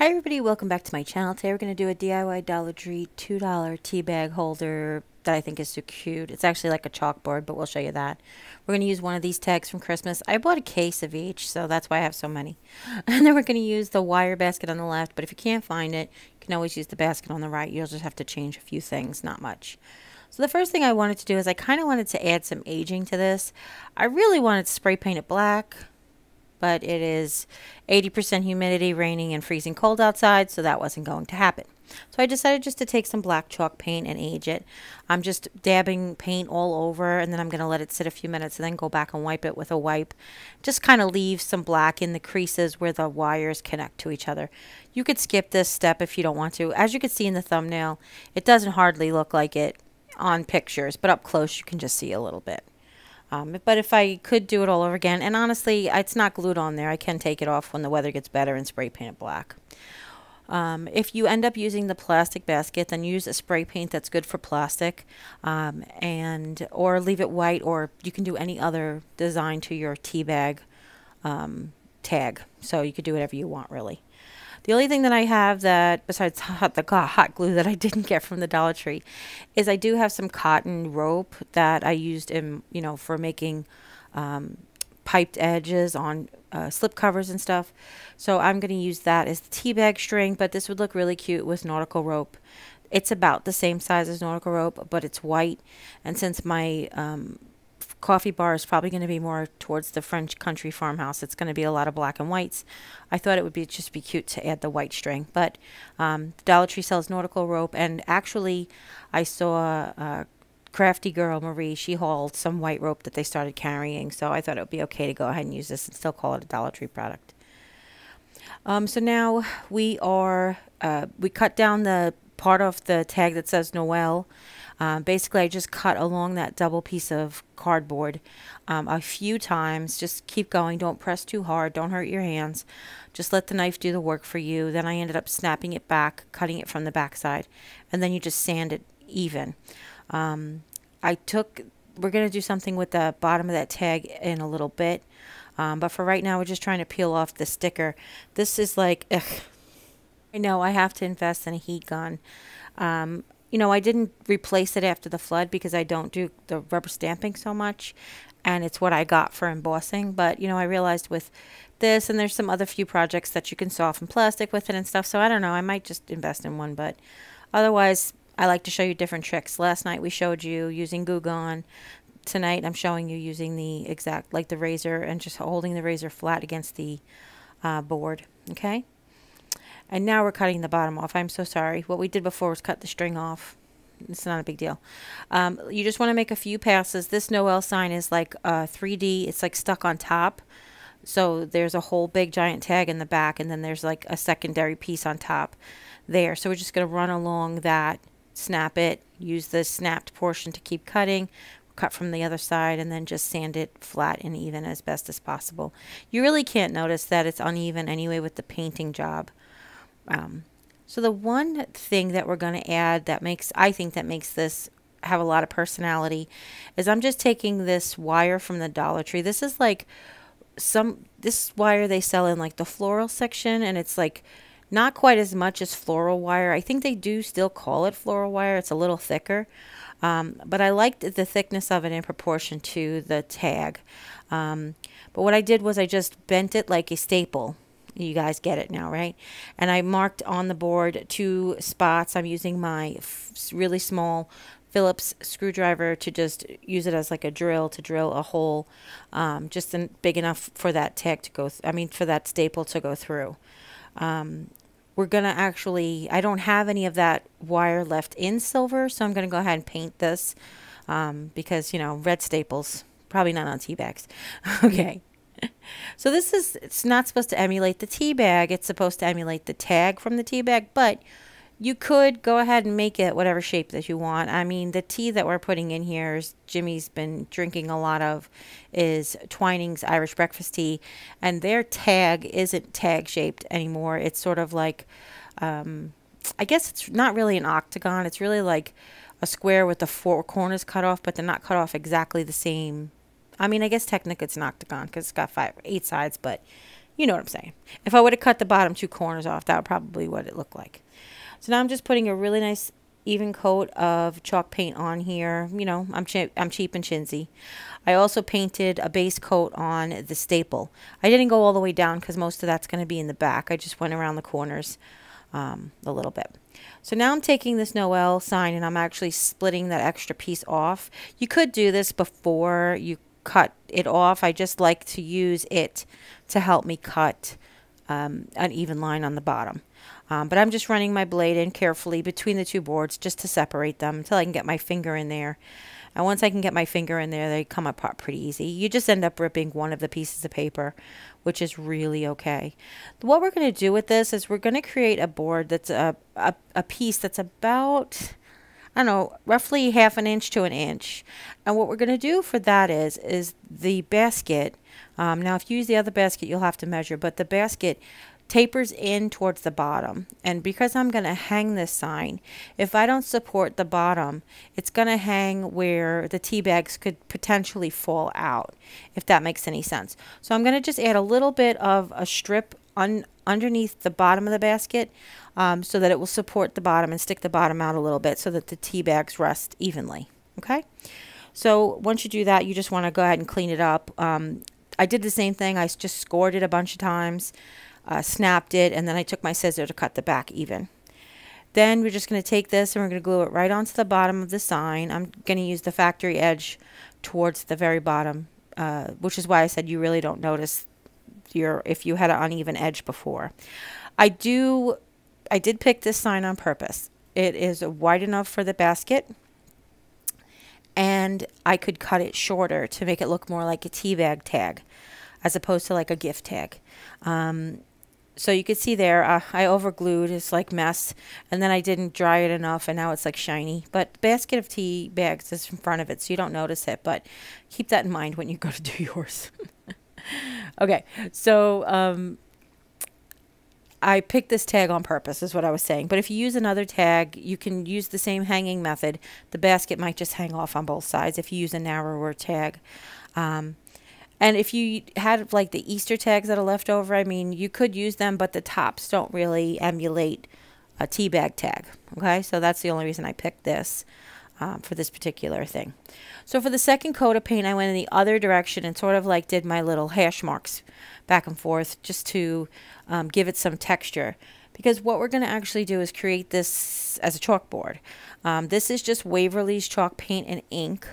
Hi everybody, welcome back to my channel. Today we're going to do a DIY Dollar Tree $2 tea bag holder that I think is so cute. It's actually like a chalkboard, but we'll show you that. We're going to use one of these tags from Christmas. I bought a case of each, so that's why I have so many. And then we're going to use the wire basket on the left, but if you can't find it, you can always use the basket on the right. You'll just have to change a few things, not much. So the first thing I wanted to do is I kind of wanted to add some aging to this. I really wanted to spray paint it black, but it is 80% humidity, raining, and freezing cold outside, so that wasn't going to happen. So I decided just to take some black chalk paint and age it. I'm just dabbing paint all over, and then I'm going to let it sit a few minutes and then go back and wipe it with a wipe. Just kind of leave some black in the creases where the wires connect to each other. You could skip this step if you don't want to. As you can see in the thumbnail, it doesn't hardly look like it on pictures, but up close you can just see a little bit. But if I could do it all over again, and honestly, it's not glued on there. I can take it off when the weather gets better and spray paint it black. If you end up using the plastic basket, then use a spray paint that's good for plastic, or leave it white, or you can do any other design to your tea bag tag. So you could do whatever you want, really. The only thing that I have that, besides the hot glue that I didn't get from the Dollar Tree, is I do have some cotton rope that I used in, for making piped edges on slip covers and stuff. So I'm going to use that as the tea bag string, but this would look really cute with nautical rope. It's about the same size as nautical rope, but it's white. And since my coffee bar is probably going to be more towards the French country farmhouse, it's going to be a lot of black and whites. I thought it would just be cute to add the white string, but Dollar Tree sells nautical rope, and actually I saw crafty girl Marie, she hauled some white rope that they started carrying, so I thought it would be okay to go ahead and use this and still call it a Dollar Tree product. So now we cut down the part of the tag that says Noel. Basically, I just cut along that double piece of cardboard a few times. Just keep going. Don't press too hard. Don't hurt your hands. Just let the knife do the work for you. Then I ended up snapping it back, cutting it from the back side, and then you just sand it even. We're going to do something with the bottom of that tag in a little bit, but for right now, we're just trying to peel off the sticker. This is like, ugh. I know I have to invest in a heat gun. I didn't replace it after the flood because I don't do the rubber stamping so much, and it's what I got for embossing. But, I realized with this, and there's some other few projects that you can soften plastic with it and stuff, so I don't know, I might just invest in one, but otherwise, I like to show you different tricks. Last night we showed you using Goo Gone. Tonight I'm showing you using the exact, like the razor, and just holding the razor flat against the board, okay? And now we're cutting the bottom off. I'm so sorry. What we did before was cut the string off. It's not a big deal. You just want to make a few passes. This Noel sign is like 3D. It's like stuck on top. So there's a whole big giant tag in the back, and then there's like a secondary piece on top there. So we're just going to run along that, snap it, use the snapped portion to keep cutting, cut from the other side, and then just sand it flat and even as best as possible. You really can't notice that it's uneven anyway with the painting job. So the one thing that we're going to add that I think makes this have a lot of personality is I'm just taking this wire from the Dollar Tree. This is like this wire they sell in like the floral section, and it's like not quite as much as floral wire. I think they do still call it floral wire. It's a little thicker. But I liked the thickness of it in proportion to the tag. But what I did was I just bent it like a staple. You guys get it now, right? And I marked on the board 2 spots. I'm using my really small Phillips screwdriver to just use it as like a drill to drill a hole, just big enough for that tag to go. For that staple to go through. We're gonna I don't have any of that wire left in silver, so I'm gonna go ahead and paint this because red staples probably not on tea bags. Okay. So it's not supposed to emulate the tea bag. It's supposed to emulate the tag from the tea bag, but you could go ahead and make it whatever shape that you want. The tea that we're putting in here, Jimmy's been drinking a lot of, is Twining's Irish Breakfast Tea, and their tag isn't tag shaped anymore. It's sort of like, I guess it's not really an octagon. It's really like a square with the 4 corners cut off, but they're not cut off exactly the same. I guess technically it's an octagon because it's got 8 sides, but You know what I'm saying. If I would have cut the bottom 2 corners off, that would probably what it looked like. So now I'm just putting a really nice even coat of chalk paint on here. You know, I'm cheap and chintzy. I also painted a base coat on the staple. I didn't go all the way down because most of that's going to be in the back. I just went around the corners a little bit. So now I'm taking this Noel sign and I'm actually splitting that extra piece off. You could do this before you cut it off. I just like to use it to help me cut an even line on the bottom. But I'm just running my blade in carefully between the 2 boards just to separate them until I can get my finger in there. And once I can get my finger in there, they come apart pretty easy. You just end up ripping one of the pieces of paper, which is really okay. What we're going to do with this is we're going to create a board that's a piece that's about, I don't know, roughly 1/2 inch to 1 inch. And what we're going to do for that is the basket. Now, if you use the other basket, you'll have to measure, but the basket tapers in towards the bottom. And because I'm going to hang this sign, if I don't support the bottom, it's going to hang where the tea bags could potentially fall out, if that makes any sense. So I'm going to just add a little bit of a strip underneath the bottom of the basket so that it will support the bottom and stick the bottom out a little bit so that the tea bags rest evenly. Okay? So once you do that, you just want to go ahead and clean it up. I did the same thing. I just scored it a bunch of times. Snapped it, and then I took my scissor to cut the back even. Then we're just going to take this and we're going to glue it right onto the bottom of the sign. I'm going to use the factory edge towards the very bottom, which is why I said you really don't notice if you had an uneven edge before. I did pick this sign on purpose. It is wide enough for the basket, and I could cut it shorter to make it look more like a tea bag tag as opposed to like a gift tag. So you can see there, I overglued, it's like mess, and then I didn't dry it enough, and now it's like shiny. But the basket of tea bags is in front of it, so you don't notice it, but keep that in mind when you go to do yours. Okay, so I picked this tag on purpose, is what I was saying. But if you use another tag, you can use the same hanging method. The basket might just hang off on both sides if you use a narrower tag. And if you had like the Easter tags that are left over, I mean, you could use them, but the tops don't really emulate a tea bag tag. Okay, so that's the only reason I picked this for this particular thing. So for the second coat of paint, I went in the other direction and sort of like did my little hash marks back and forth just to give it some texture. Because what we're going to actually do is create this as a chalkboard. This is just Waverly's chalk paint and ink.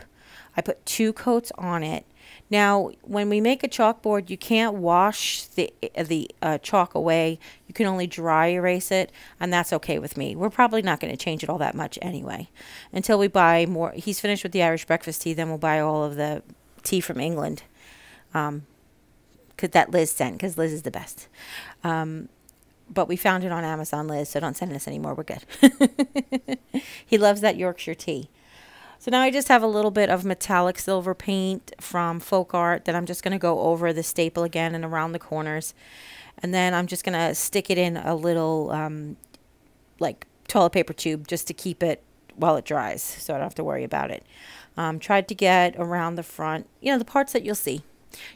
I put 2 coats on it. Now, when we make a chalkboard, you can't wash the chalk away. You can only dry erase it, and that's okay with me. We're probably not going to change it all that much anyway. Until we buy more. He's finished with the Irish breakfast tea, then we'll buy all of the tea from England. That Liz sent, because Liz is the best. But we found it on Amazon, Liz, so don't send us anymore. We're good. He loves that Yorkshire tea. So now I just have a little bit of metallic silver paint from Folk Art that I'm just going to go over the staple again and around the corners. And then I'm just going to stick it in a little like toilet paper tube just to keep it while it dries so I don't have to worry about it. Tried to get around the front, you know, the parts that you'll see.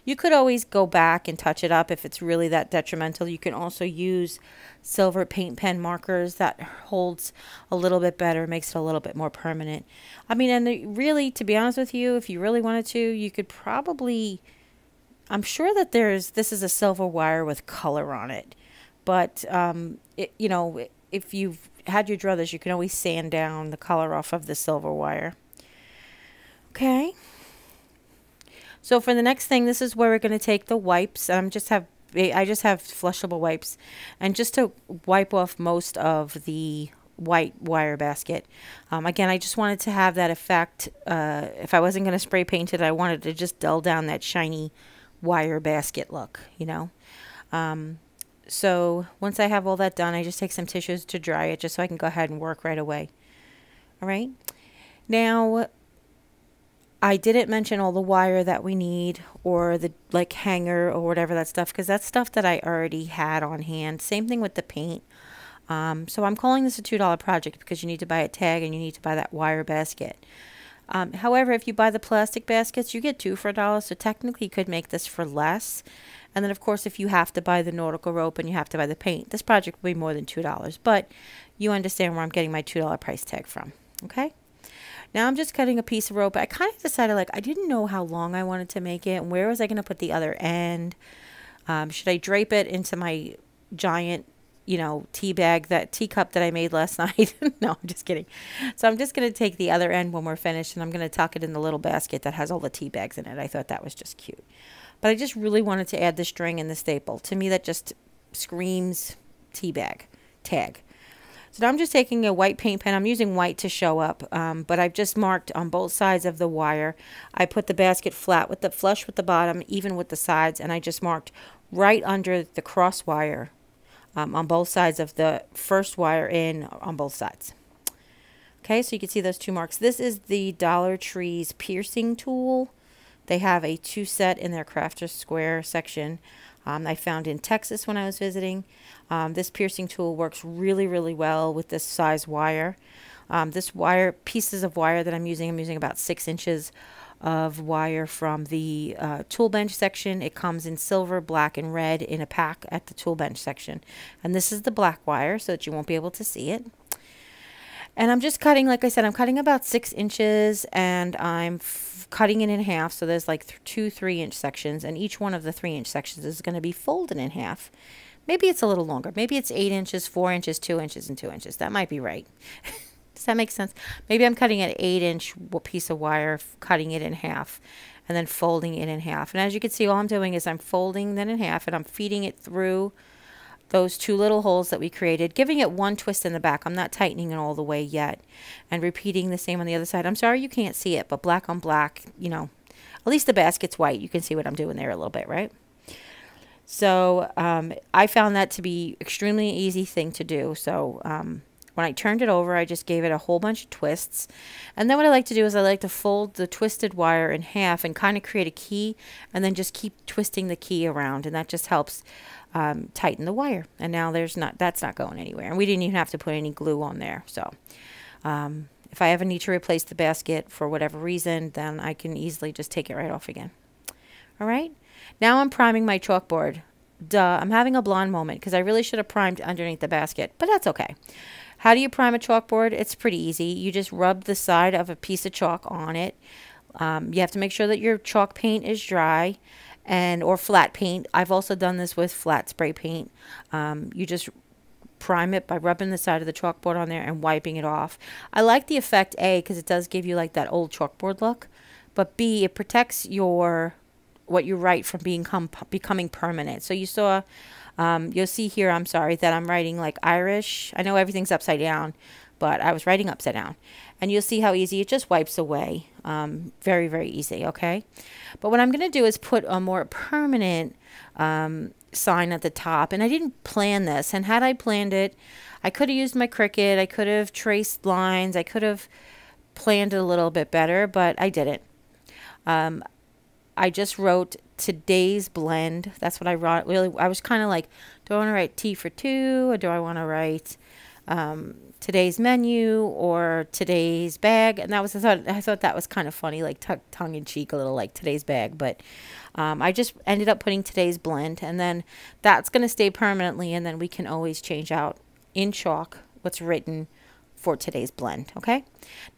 You could always go back and touch it up if it's really that detrimental. You can also use silver paint pen markers. That holds a little bit better, makes it a little bit more permanent. I mean, and really, to be honest with you, if you really wanted to, you could probably, I'm sure that this is a silver wire with color on it. But, you know, if you've had your druthers, you can always sand down the color off of the silver wire. Okay. So for the next thing, this is where we're going to take the wipes. I just have flushable wipes, and just to wipe off most of the white wire basket. Again, I just wanted to have that effect. If I wasn't going to spray paint it, I wanted to just dull down that shiny wire basket look, you know. So once I have all that done, I just take some tissues to dry it just so I can go ahead and work right away. All right. Now, I didn't mention all the wire that we need, or the like hanger or whatever that stuff, because that's stuff that I already had on hand. Same thing with the paint. So I'm calling this a $2 project because you need to buy a tag and you need to buy that wire basket. However, if you buy the plastic baskets, you get 2 for $1, so technically you could make this for less. And then, of course, if you have to buy the nautical rope and you have to buy the paint, this project will be more than $2. But you understand where I'm getting my $2 price tag from, okay? Now I'm just cutting a piece of rope. I kind of decided, like, I didn't know how long I wanted to make it and where was I going to put the other end. Should I drape it into my giant, you know, teacup that I made last night? No, I'm just kidding. So I'm just going to take the other end when we're finished, and I'm going to tuck it in the little basket that has all the tea bags in it. I thought that was just cute. But I just really wanted to add the string and the staple. To me, that just screams tea bag tag. So now I'm just taking a white paint pen. I'm using white to show up, but I've just marked on both sides of the wire. I put the basket flat with the flush with the bottom, even with the sides, and I just marked right under the cross wire on both sides of the first wire in on both sides. Okay, so you can see those 2 marks. This is the Dollar Tree's piercing tool. They have a 2 set in their Crafter's Square section. I found in Texas when I was visiting. This piercing tool works really, really well with this size wire. Pieces of wire that I'm using about 6 inches of wire from the tool bench section. It comes in silver, black, and red in a pack at the tool bench section. And this is the black wire so that you won't be able to see it. And I'm just cutting, like I said, I'm cutting about 6 inches, and I'm cutting it in half. So there's like 2 3-inch sections, and each one of the 3-inch sections is going to be folded in half. Maybe it's a little longer. Maybe it's 8 inches, 4 inches, 2 inches, and 2 inches. That might be right. Does that make sense? Maybe I'm cutting an 8-inch piece of wire, cutting it in half, and then folding it in half. And as you can see, all I'm doing is I'm folding that in half, and I'm feeding it through those 2 little holes that we created, giving it 1 twist in the back. I'm not tightening it all the way yet, and repeating the same on the other side. I'm sorry you can't see it, but black on black, you know, at least the basket's white. You can see what I'm doing there a little bit, right? So I found that to be extremely easy thing to do. So when I turned it over, I just gave it a whole bunch of twists. And then what I like to do is I like to fold the twisted wire in half and kind of create a key, and then just keep twisting the key around, and that just helps tighten the wire. And now that's not going anywhere, and we didn't even have to put any glue on there. So if I ever need to replace the basket for whatever reason, then I can easily just take it right off again. All right, now I'm priming my chalkboard. Duh, I'm having a blonde moment because I really should have primed underneath the basket, but that's okay. How do you prime a chalkboard? It's pretty easy. You just rub the side of a piece of chalk on it. You have to make sure that your chalk paint is dry, or flat paint. I've also done this with flat spray paint. You just prime it by rubbing the side of the chalkboard on there and wiping it off. I like the effect, A, because it does give you like that old chalkboard look, but B, it protects what you write from becoming permanent. So you saw, you'll see here, I'm sorry, that I'm writing like Irish. I know everything's upside down, but I was writing upside down. And you'll see how easy it just wipes away. Very, very easy, okay? But what I'm going to do is put a more permanent sign at the top. And I didn't plan this. And had I planned it, I could have used my Cricut. I could have traced lines. I could have planned it a little bit better, but I didn't. I just wrote today's blend. That's what I wrote. Really, I was kind of like, do I want to write T for 2, or do I want to write today's menu or today's bag? And that was, I thought that was kind of funny, like tongue in cheek, a little like today's bag. But I just ended up putting today's blend, and then that's going to stay permanently, and then we can always change out in chalk what's written for today's blend. Okay.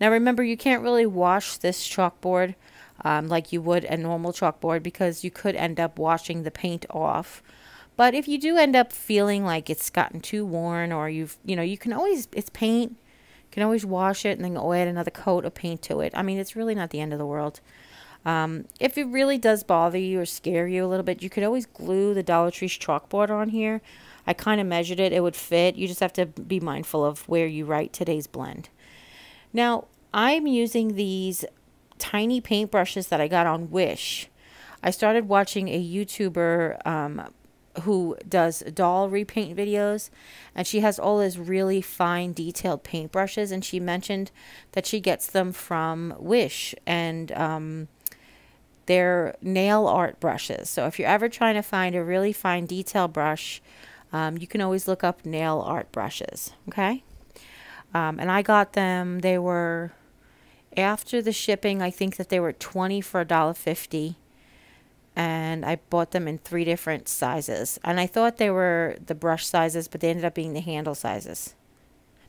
Now remember, you can't really wash this chalkboard like you would a normal chalkboard, because you could end up washing the paint off. But if you do end up feeling like it's gotten too worn, or you can always, it's paint, you can always wash it and then go add another coat of paint to it. I mean, it's really not the end of the world. If it really does bother you or scare you a little bit, you could always glue the Dollar Tree's chalkboard on here. I kind of measured it. It would fit. You just have to be mindful of where you write today's blend. Now, I'm using these tiny paintbrushes that I got on Wish. I started watching a YouTuber who does doll repaint videos, and she has all these really fine detailed paintbrushes, and she mentioned that she gets them from Wish, and they're nail art brushes. So if you're ever trying to find a really fine detail brush, you can always look up nail art brushes. Okay. And I got them, after the shipping, I think that they were 20 for $1.50. And I bought them in 3 different sizes. And I thought they were the brush sizes, but they ended up being the handle sizes.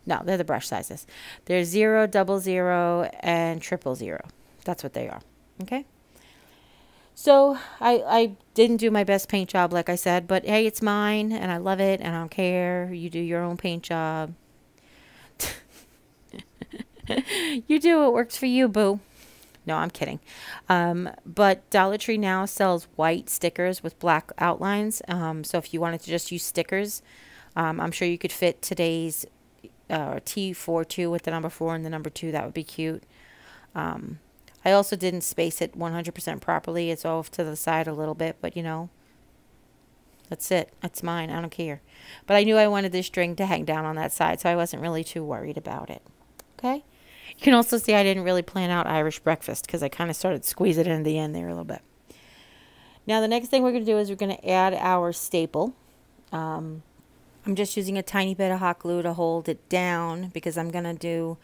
No, they're the brush sizes. They're 0, 00, and 000. That's what they are. Okay. So I didn't do my best paint job, like I said, but hey, it's mine, and I love it, and I don't care. You do your own paint job. You do what works for you, boo. No, I'm kidding. But Dollar Tree now sells white stickers with black outlines. So if you wanted to just use stickers, I'm sure you could fit today's T42 with the number 4 and the number 2. That would be cute. I also didn't space it 100% properly. It's off to the side a little bit, but you know, that's it. That's mine. I don't care. But I knew I wanted this string to hang down on that side, so I wasn't really too worried about it. Okay? You can also see I didn't really plan out Irish breakfast because I kind of started squeezing it in the end there a little bit. Now the next thing we're going to do is we're going to add our staple. I'm just using a tiny bit of hot glue to hold it down because I'm going to do,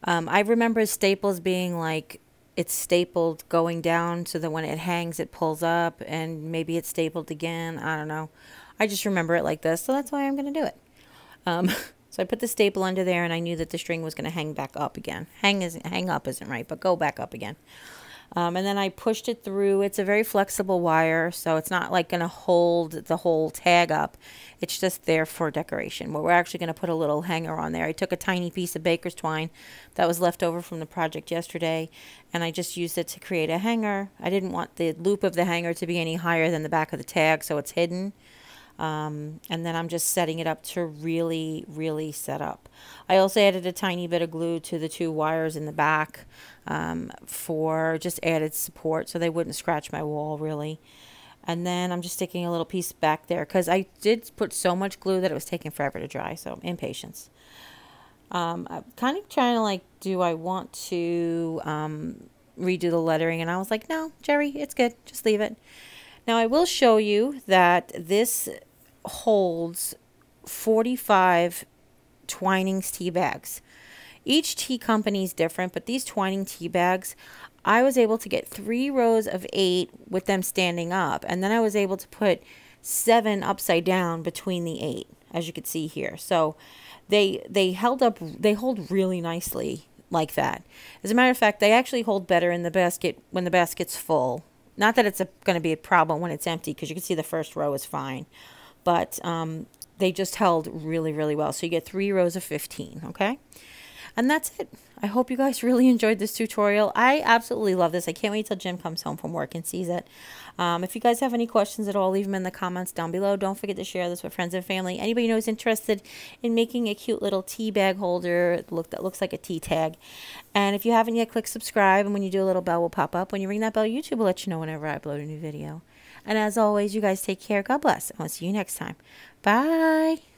I remember staples being like, it's stapled going down so that when it hangs it pulls up, and maybe it's stapled again. I don't know. I just remember it like this, so that's why I'm going to do it. So I put the staple under there, and I knew that the string was going to hang back up again. Hang up isn't right, but go back up again. And then I pushed it through. It's a very flexible wire, so it's not like going to hold the whole tag up. It's just there for decoration. But we're actually going to put a little hanger on there. I took a tiny piece of baker's twine that was left over from the project yesterday, and I just used it to create a hanger. I didn't want the loop of the hanger to be any higher than the back of the tag, so it's hidden. And then I'm just setting it up to really, really set up. I also added a tiny bit of glue to the 2 wires in the back for just added support so they wouldn't scratch my wall really. And then I'm just sticking a little piece back there because I did put so much glue that it was taking forever to dry, so impatience. I'm kind of trying to like, do I want to redo the lettering? And I was like, no, Jerry, it's good. Just leave it. Now I will show you that this holds 45 Twinings tea bags. Each tea company is different, but these Twining tea bags, I was able to get 3 rows of 8 with them standing up, and then I was able to put 7 upside down between the 8, as you can see here. So they held up, they hold really nicely like that. As a matter of fact, they actually hold better in the basket when the basket's full. Not that it's going to be a problem when it's empty, because you can see the first row is fine. But they just held really, really well. So you get 3 rows of 15, okay? And that's it. I hope you guys really enjoyed this tutorial. I absolutely love this. I can't wait till Jim comes home from work and sees it. If you guys have any questions at all, leave them in the comments down below. Don't forget to share this with friends and family. Anybody who's interested in making a cute little tea bag holder that looks like a tea tag. And if you haven't yet, click subscribe. And when you do, a little bell will pop up. When you ring that bell, YouTube will let you know whenever I upload a new video. And as always, you guys take care. God bless. And I'll see you next time. Bye.